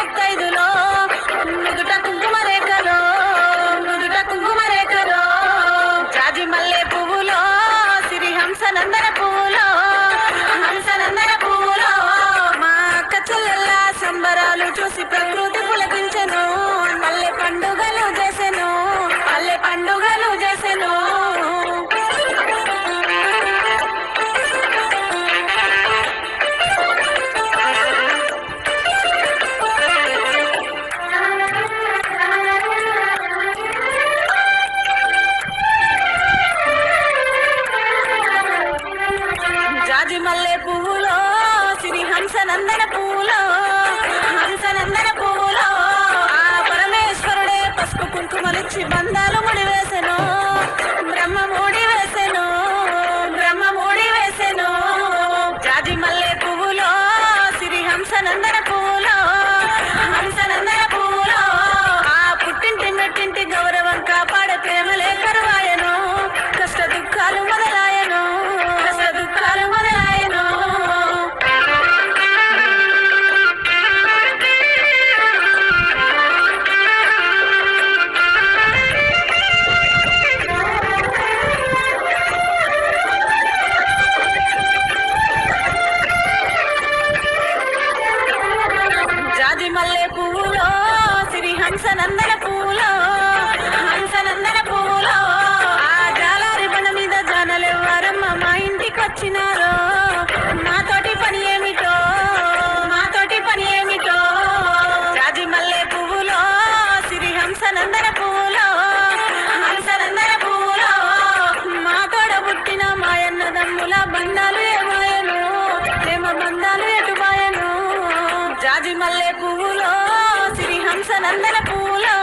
ముత్తైదులో నుదుట కుంకుమ రేఖలో నుదుట కుంకుమ రేఖలో జాజి మల్లె పువ్వులో సిరి హంసనందన పువ్వులో హంసనందన పువ్వులో మా అక్క చెల్లెల్లా సంబరాలు చూసి ప్రకృతి పులకించెను పల్లె పండుగలు చేసెను పల్లె పండుగలు చేసెను జాజి మల్లె పువ్వులో సిరి హంసనందన పువ్వులో హంసనందన పువ్వులో ఆ పరమేశ్వరుడే పసుపు కుంకుమలిచ్చి బంధాలు ముడివేసెను బ్రహ్మ ముడి వేసెను బ్రహ్మ ముడి వేసెను జాజి మల్లె పువ్వులో సిరి హంసనందన పువ్వులో హంసనందన పువ్వులో ఆ పుట్టింటి మెట్టింటి గౌరవం కాపాడే ప్రేమలే కరువాయను కష్ట దుఃఖాలు మొదలాయను కష్ట దుఃఖాలు మొదలాయను జాజి మల్లె పువ్వులో సిరి హంసనందన పువ్వులో హంసనందన పువ్వులో ఆ జాలారి బండ మీద జనలెవ్వరమ్మ మా ఇంటికి వచ్చినారో మాతోటి పని ఏమిటో మాతోటి పని ఏమిటో జాజి మల్లె పువ్వులో సిరి హంసనందన పువ్వులో హంసనందన పువ్వులో మా తోడ పుట్టిన మాయన్నదమ్ముల బంధాలు ఏమాయను ప్రేమ బంధాలు ఎటుబాయను జాజి మల్లె పువ్వులో సిరి హంసనందన పువ్వులో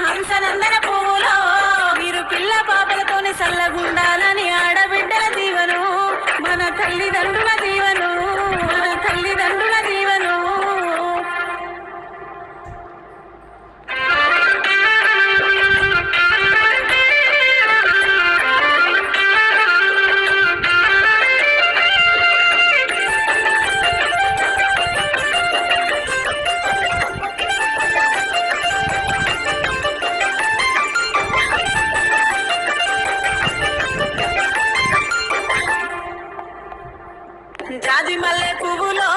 హంసనందన పువ్వులో మీరు పిల్ల పాపలతోని సల్లగుండాలని ఆడబిడ్డల దీవెను మన తల్లిదండ్రుల దీవెను మన తల్లిదండ్రుల దీవెను జాజి మల్లె పువ్వులో